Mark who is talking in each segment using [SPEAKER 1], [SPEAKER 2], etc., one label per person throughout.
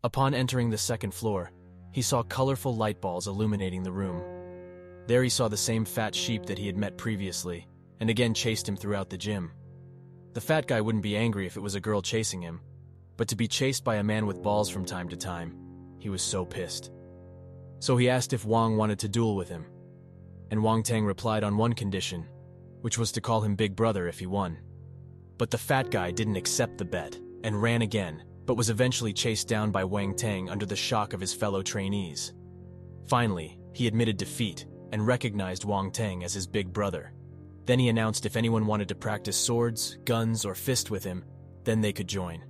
[SPEAKER 1] Upon entering the second floor, he saw colorful light balls illuminating the room. There he saw the same fat sheep that he had met previously, and again chased him throughout the gym. The fat guy wouldn't be angry if it was a girl chasing him, but to be chased by a man with balls from time to time, he was so pissed. So he asked if Wang wanted to duel with him, and Wang Tang replied on one condition, which was to call him Big Brother if he won. But the fat guy didn't accept the bet, and ran again, but was eventually chased down by Wang Tang under the shock of his fellow trainees. Finally, he admitted defeat, and recognized Wang Tang as his big brother. Then he announced if anyone wanted to practice swords, guns, or fist with him, then they could join.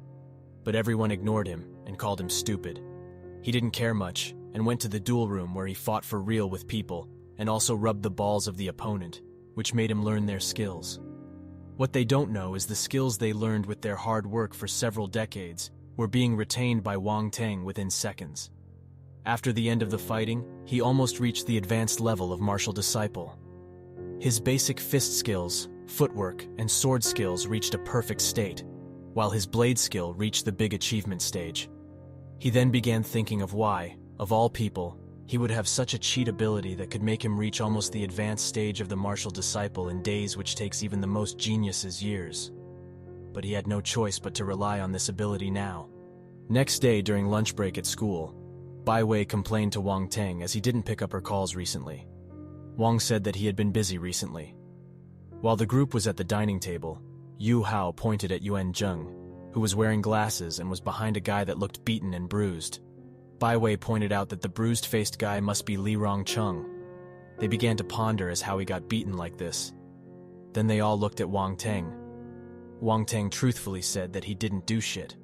[SPEAKER 1] But everyone ignored him and called him stupid. He didn't care much, and went to the duel room where he fought for real with people, and also rubbed the balls of the opponent, which made him learn their skills. What they don't know is the skills they learned with their hard work for several decades were being retained by Wang Tang within seconds. After the end of the fighting, he almost reached the advanced level of martial disciple. His basic fist skills, footwork, and sword skills reached a perfect state, while his blade skill reached the big achievement stage. He then began thinking of why, of all people, he would have such a cheat ability that could make him reach almost the advanced stage of the martial disciple in days which takes even the most geniuses years. But he had no choice but to rely on this ability now. Next day during lunch break at school, Bai Wei complained to Wang Tang as he didn't pick up her calls recently. Wang said that he had been busy recently. While the group was at the dining table, Yu Hao pointed at Yuan Zheng, who was wearing glasses and was behind a guy that looked beaten and bruised. Bai Wei pointed out that the bruised-faced guy must be Li Rongcheng. They began to ponder as how he got beaten like this. Then they all looked at Wang Tang. Wang Tang truthfully said that he didn't do shit.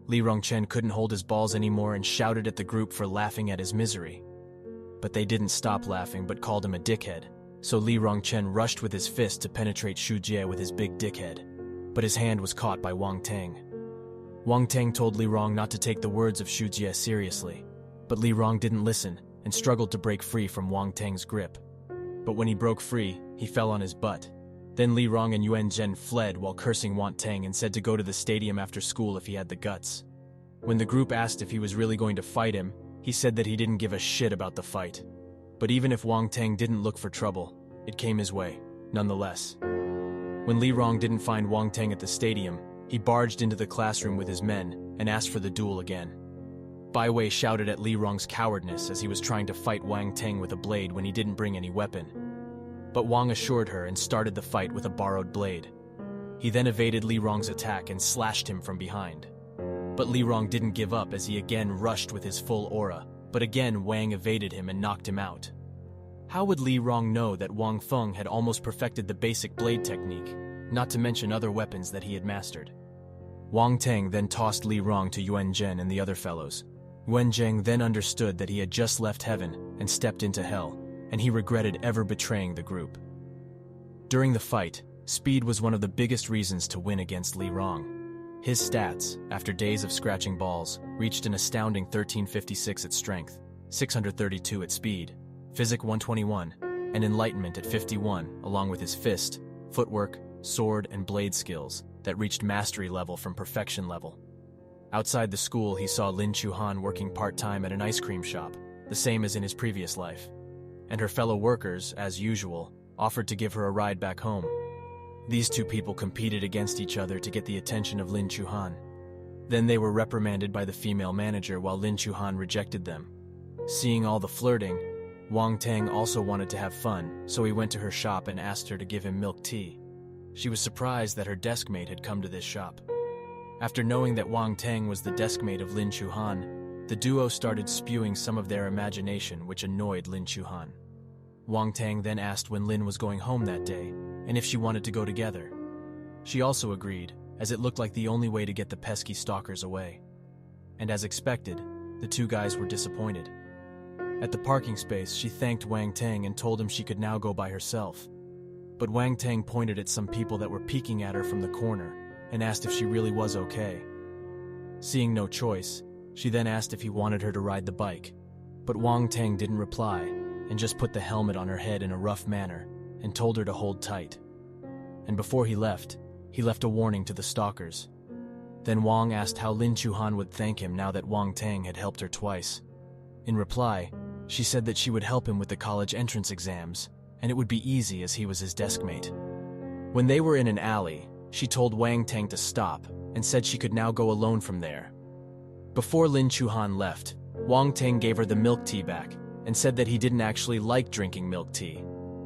[SPEAKER 1] Li Rongchen couldn't hold his balls anymore and shouted at the group for laughing at his misery. But they didn't stop laughing but called him a dickhead, so Li Rongchen rushed with his fist to penetrate Xu Jie with his big dickhead. But his hand was caught by Wang Tang. Wang Tang told Li Rong not to take the words of Xu Jie seriously, but Li Rong didn't listen and struggled to break free from Wang Tang's grip. But when he broke free, he fell on his butt. Then Li Rong and Yuan Zhen fled while cursing Wang Tang and said to go to the stadium after school if he had the guts. When the group asked if he was really going to fight him, he said that he didn't give a shit about the fight. But even if Wang Tang didn't look for trouble, it came his way, nonetheless. When Li Rong didn't find Wang Tang at the stadium, he barged into the classroom with his men and asked for the duel again. Bai Wei shouted at Li Rong's cowardness as he was trying to fight Wang Tang with a blade when he didn't bring any weapon. But Wang assured her and started the fight with a borrowed blade. He then evaded Li Rong's attack and slashed him from behind. But Li Rong didn't give up as he again rushed with his full aura, but again Wang evaded him and knocked him out. How would Li Rong know that Wang Feng had almost perfected the basic blade technique, not to mention other weapons that he had mastered? Wang Tang then tossed Li Rong to Yuan Zhen and the other fellows. Yuan Zheng then understood that he had just left heaven and stepped into hell, and he regretted ever betraying the group. During the fight, speed was one of the biggest reasons to win against Li Rong. His stats, after days of scratching balls, reached an astounding 1356 at strength, 632 at speed, physic 121, and enlightenment at 51, along with his fist, footwork, sword, and blade skills that reached mastery level from perfection level. Outside the school, he saw Lin Chuhan working part-time at an ice cream shop, the same as in his previous life. And her fellow workers, as usual, offered to give her a ride back home. These two people competed against each other to get the attention of Lin Chuhan. Then they were reprimanded by the female manager while Lin Chuhan rejected them. Seeing all the flirting, Wang Tang also wanted to have fun, so he went to her shop and asked her to give him milk tea. She was surprised that her deskmate had come to this shop. After knowing that Wang Tang was the deskmate of Lin Chuhan, the duo started spewing some of their imagination, which annoyed Lin Chuhan. Wang Tang then asked when Lin was going home that day, and if she wanted to go together. She also agreed, as it looked like the only way to get the pesky stalkers away. And as expected, the two guys were disappointed. At the parking space, she thanked Wang Tang and told him she could now go by herself. But Wang Tang pointed at some people that were peeking at her from the corner and asked if she really was okay. Seeing no choice, she then asked if he wanted her to ride the bike. But Wang Tang didn't reply and just put the helmet on her head in a rough manner and told her to hold tight. And before he left a warning to the stalkers. Then Wang asked how Lin Chuhan would thank him now that Wang Tang had helped her twice. In reply, she said that she would help him with the college entrance exams, and it would be easy as he was his desk mate. When they were in an alley, she told Wang Tang to stop and said she could now go alone from there. Before Lin Chuhan left, Wang Tang gave her the milk tea back and said that he didn't actually like drinking milk tea,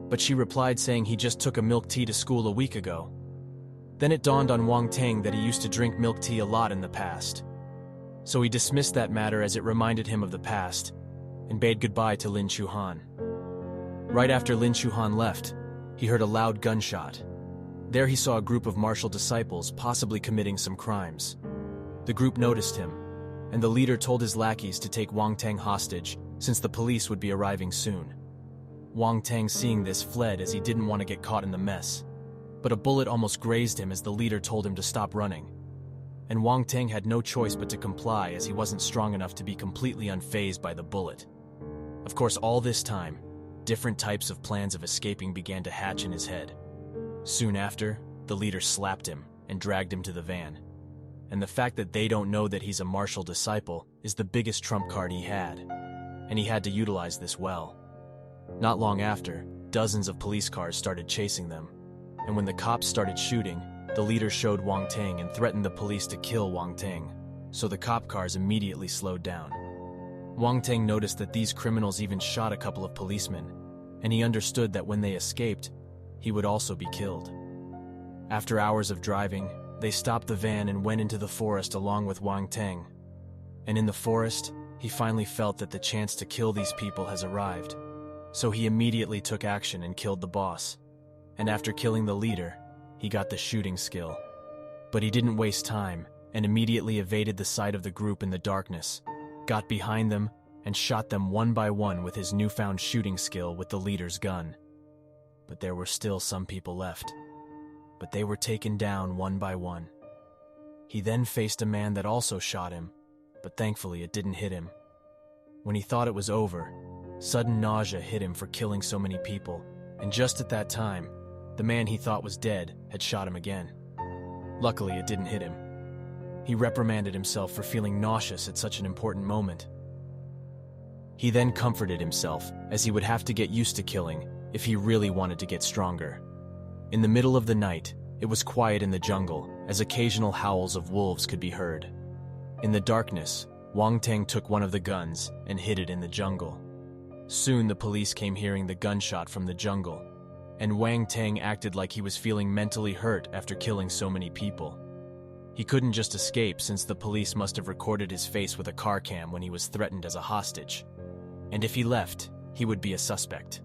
[SPEAKER 1] but she replied saying he just took a milk tea to school a week ago. Then it dawned on Wang Tang that he used to drink milk tea a lot in the past. So he dismissed that matter as it reminded him of the past and bade goodbye to Lin Chuhan. Right after Lin Chuhan left, he heard a loud gunshot. There he saw a group of martial disciples possibly committing some crimes. The group noticed him, and the leader told his lackeys to take Wang Tang hostage since the police would be arriving soon. Wang Tang, seeing this, fled as he didn't want to get caught in the mess. But a bullet almost grazed him as the leader told him to stop running. And Wang Tang had no choice but to comply as he wasn't strong enough to be completely unfazed by the bullet. Of course, all this time, different types of plans of escaping began to hatch in his head. Soon after, the leader slapped him and dragged him to the van. And the fact that they don't know that he's a martial disciple is the biggest trump card he had. And he had to utilize this well. Not long after, dozens of police cars started chasing them. And when the cops started shooting, the leader showed Wang Tang and threatened the police to kill Wang Tang, so the cop cars immediately slowed down. Wang Tang noticed that these criminals even shot a couple of policemen, and he understood that when they escaped, he would also be killed. After hours of driving, they stopped the van and went into the forest along with Wang Tang. And in the forest, he finally felt that the chance to kill these people has arrived, so he immediately took action and killed the boss. And after killing the leader, he got the shooting skill. But he didn't waste time and immediately evaded the sight of the group in the darkness, got behind them, and shot them one by one with his newfound shooting skill with the leader's gun. But there were still some people left. But they were taken down one by one. He then faced a man that also shot him, but thankfully it didn't hit him. When he thought it was over, sudden nausea hit him for killing so many people, and just at that time, the man he thought was dead had shot him again. Luckily, it didn't hit him. He reprimanded himself for feeling nauseous at such an important moment. He then comforted himself, as he would have to get used to killing if he really wanted to get stronger. In the middle of the night, it was quiet in the jungle, as occasional howls of wolves could be heard. In the darkness, Wang Tang took one of the guns and hid it in the jungle. Soon the police came hearing the gunshot from the jungle, and Wang Tang acted like he was feeling mentally hurt after killing so many people. He couldn't just escape since the police must have recorded his face with a car cam when he was threatened as a hostage. And if he left, he would be a suspect.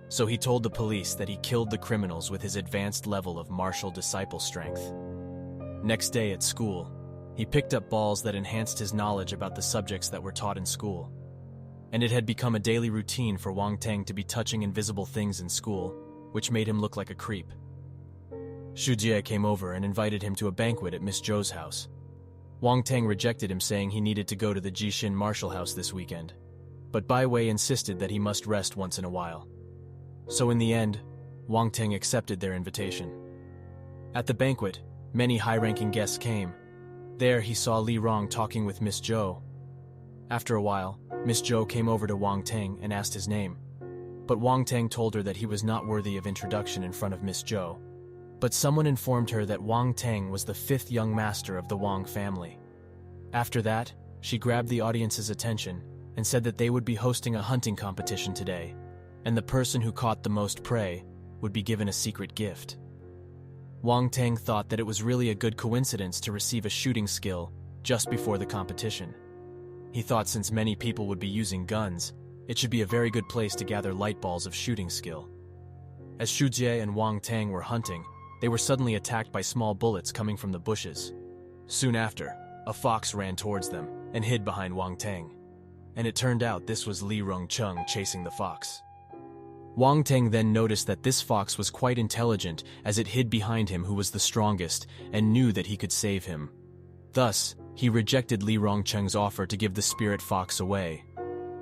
[SPEAKER 1] So he told the police that he killed the criminals with his advanced level of martial disciple strength. Next day at school, he picked up balls that enhanced his knowledge about the subjects that were taught in school. And it had become a daily routine for Wang Tang to be touching invisible things in school, which made him look like a creep. Xu Jie came over and invited him to a banquet at Miss Zhou's house. Wang Tang rejected him, saying he needed to go to the Jixin Martial House this weekend, but Bai Wei insisted that he must rest once in a while. So in the end, Wang Tang accepted their invitation. At the banquet, many high-ranking guests came. There he saw Li Rong talking with Miss Zhou. After a while, Miss Zhou came over to Wang Tang and asked his name. But Wang Tang told her that he was not worthy of introduction in front of Miss Zhou. But someone informed her that Wang Tang was the 5th young master of the Wang family. After that, she grabbed the audience's attention and said that they would be hosting a hunting competition today, and the person who caught the most prey would be given a secret gift. Wang Tang thought that it was really a good coincidence to receive a shooting skill just before the competition. He thought since many people would be using guns, it should be a very good place to gather light balls of shooting skill. As Xu Jie and Wang Tang were hunting, they were suddenly attacked by small bullets coming from the bushes. Soon after, a fox ran towards them and hid behind Wang Tang. And it turned out this was Li Rongcheng chasing the fox. Wang Tang then noticed that this fox was quite intelligent, as it hid behind him who was the strongest and knew that he could save him. Thus, he rejected Li Rongcheng's offer to give the spirit fox away.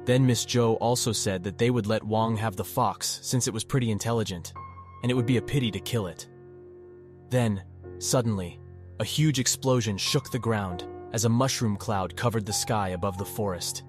[SPEAKER 1] Then Miss Zhou also said that they would let Wang have the fox since it was pretty intelligent, and it would be a pity to kill it. Then, suddenly, A huge explosion shook the ground as a mushroom cloud covered the sky above the forest.